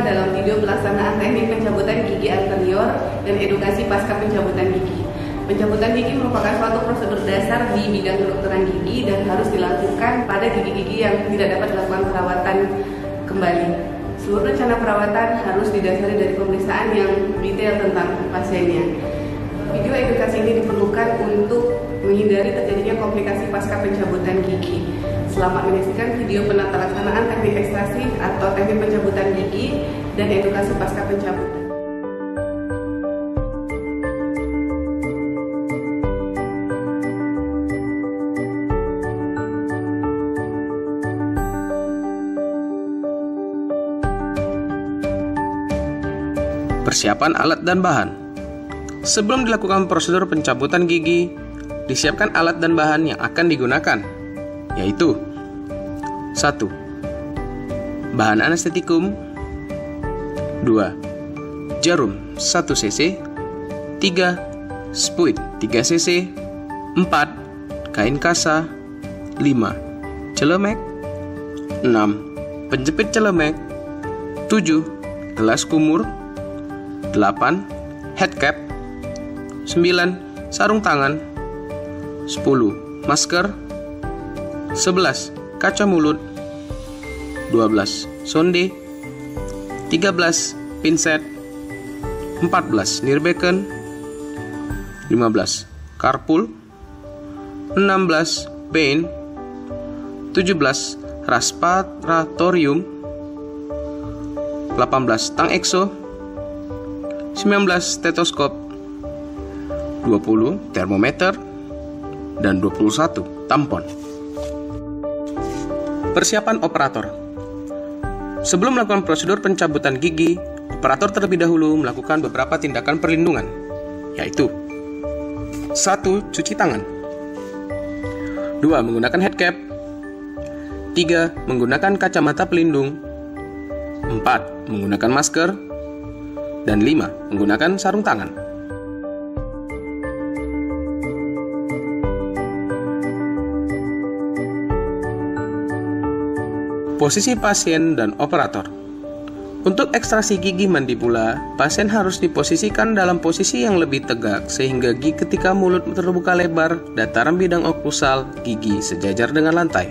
dibuka dalam video pelaksanaan teknik pencabutan gigi anterior dan edukasi pasca pencabutan gigi. Pencabutan gigi merupakan suatu prosedur dasar di bidang kedokteran gigi dan harus dilakukan pada gigi-gigi yang tidak dapat dilakukan perawatan kembali. Seluruh rencana perawatan harus didasari dari pemeriksaan yang detail tentang pasiennya. Video edukasi ini diperlukan untuk menghindari terjadinya komplikasi pasca pencabutan gigi. Selamat menyaksikan video penata laksanaan teknik ekstraksi atau teknik pencabutan gigi dan edukasi pasca pencabutan. Persiapan alat dan bahan. Sebelum dilakukan prosedur pencabutan gigi, disiapkan alat dan bahan yang akan digunakan, yaitu 1. Bahan anestetikum 2. Jarum 1 cc 3. Spuit 3 cc 4. Kain kasa 5. Celemek 6. Penjepit celemek 7. Gelas kumur 8. Headcap 9. Sarung tangan 10. Masker 11. Kaca mulut 12. Sonde 13. Pinset 14. Nirbeken 15. Karpul 16. Bane 17. Respiratorium 18. Tang ekso 19. Stetoskop 20. Termometer dan 21. Tampon. Persiapan operator. Sebelum melakukan prosedur pencabutan gigi, operator terlebih dahulu melakukan beberapa tindakan perlindungan, yaitu 1. Cuci tangan 2. Menggunakan headcap 3. Menggunakan kacamata pelindung 4. Menggunakan masker dan 5. Menggunakan sarung tangan. Posisi pasien dan operator. Untuk ekstraksi gigi mandibula, pasien harus diposisikan dalam posisi yang lebih tegak sehingga gigi ketika mulut terbuka lebar, dataran bidang oklusal gigi sejajar dengan lantai.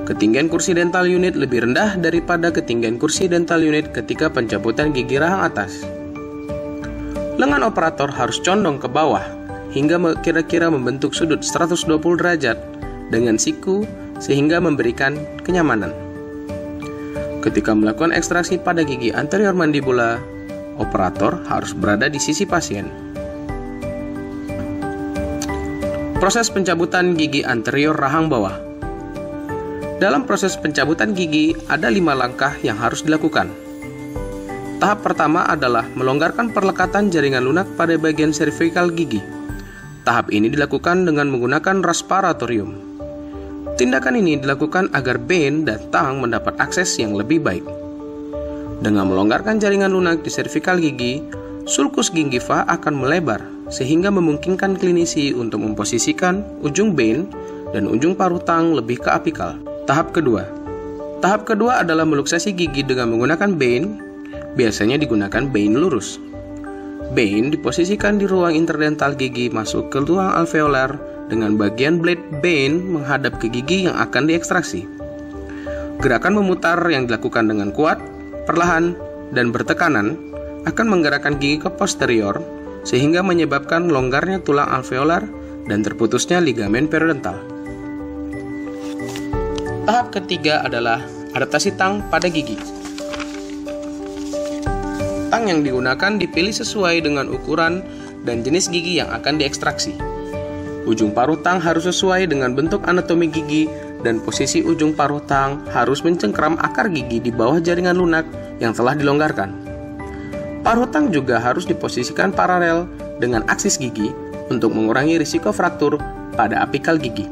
Ketinggian kursi dental unit lebih rendah daripada ketinggian kursi dental unit ketika pencabutan gigi rahang atas. Lengan operator harus condong ke bawah hingga kira-kira membentuk sudut 120 derajat dengan siku sehingga memberikan kenyamanan. Ketika melakukan ekstraksi pada gigi anterior mandibula, operator harus berada di sisi pasien. Proses pencabutan gigi anterior rahang bawah. Dalam proses pencabutan gigi, ada 5 langkah yang harus dilakukan. Tahap pertama adalah melonggarkan perlekatan jaringan lunak pada bagian servikal gigi. Tahap ini dilakukan dengan menggunakan respiratorium. Tindakan ini dilakukan agar bane dan tang mendapat akses yang lebih baik. Dengan melonggarkan jaringan lunak di servikal gigi, sulcus gingiva akan melebar sehingga memungkinkan klinisi untuk memposisikan ujung bane dan ujung paruh tang lebih ke apikal. Tahap kedua. Tahap kedua adalah meluksasi gigi dengan menggunakan bane. Biasanya digunakan bane lurus. Bane diposisikan di ruang interdental gigi masuk ke ruang alveolar dengan bagian blade bane menghadap ke gigi yang akan diekstraksi. Gerakan memutar yang dilakukan dengan kuat, perlahan, dan bertekanan akan menggerakkan gigi ke posterior sehingga menyebabkan longgarnya tulang alveolar dan terputusnya ligamen periodontal. Tahap ketiga adalah adaptasi tang pada gigi. Tang yang digunakan dipilih sesuai dengan ukuran dan jenis gigi yang akan diekstraksi. Ujung paruh tang harus sesuai dengan bentuk anatomi gigi dan posisi ujung paruh tang harus mencengkram akar gigi di bawah jaringan lunak yang telah dilonggarkan. Paruh tang juga harus diposisikan paralel dengan aksis gigi untuk mengurangi risiko fraktur pada apikal gigi.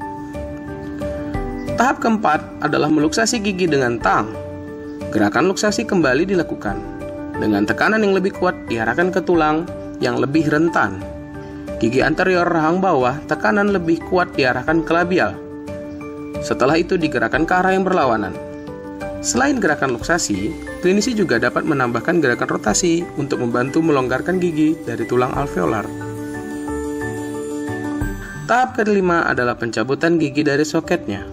Tahap keempat adalah meluksasi gigi dengan tang. Gerakan luksasi kembali dilakukan. Dengan tekanan yang lebih kuat diarahkan ke tulang yang lebih rentan. Gigi anterior rahang bawah, tekanan lebih kuat diarahkan ke labial. Setelah itu digerakkan ke arah yang berlawanan. Selain gerakan luksasi, klinisi juga dapat menambahkan gerakan rotasi untuk membantu melonggarkan gigi dari tulang alveolar. Tahap kelima adalah pencabutan gigi dari soketnya.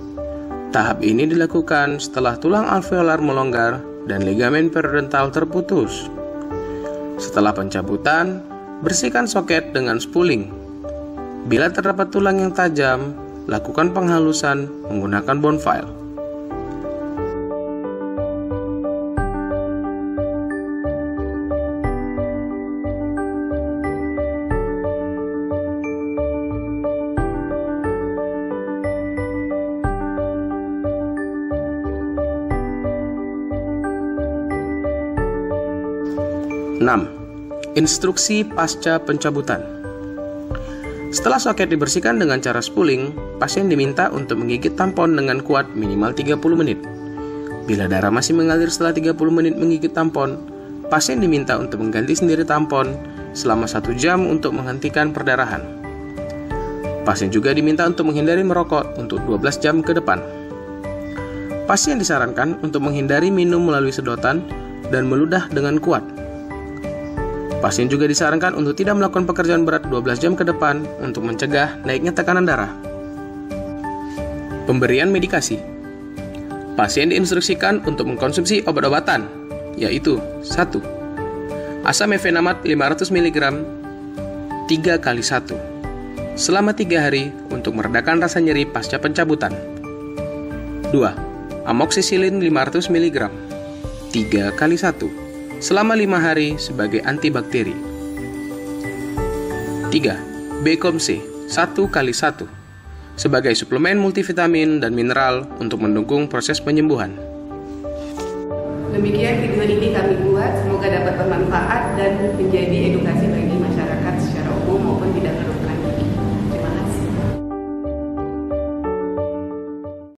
Tahap ini dilakukan setelah tulang alveolar melonggar dan ligamen periodontal terputus. Setelah pencabutan, bersihkan soket dengan spooling. Bila terdapat tulang yang tajam, lakukan penghalusan menggunakan bone file. Enam, instruksi pasca pencabutan. Setelah soket dibersihkan dengan cara spooling, pasien diminta untuk menggigit tampon dengan kuat minimal 30 menit. Bila darah masih mengalir setelah 30 menit menggigit tampon, pasien diminta untuk mengganti sendiri tampon selama 1 jam untuk menghentikan perdarahan. Pasien juga diminta untuk menghindari merokok untuk 12 jam ke depan. Pasien disarankan untuk menghindari minum melalui sedotan dan meludah dengan kuat. Pasien juga disarankan untuk tidak melakukan pekerjaan berat 12 jam ke depan untuk mencegah naiknya tekanan darah. Pemberian medikasi. Pasien diinstruksikan untuk mengkonsumsi obat-obatan, yaitu 1. Asam mefenamat 500 mg 3 kali 1 selama 3 hari untuk meredakan rasa nyeri pasca pencabutan. 2. Amoksisilin 500 mg 3 kali 1 selama 5 hari sebagai antibakteri. 3. Becom-C 1 kali 1 sebagai suplemen multivitamin dan mineral untuk mendukung proses penyembuhan. Demikian video ini kami buat, semoga dapat bermanfaat dan menjadi edukasi bagi masyarakat secara umum maupun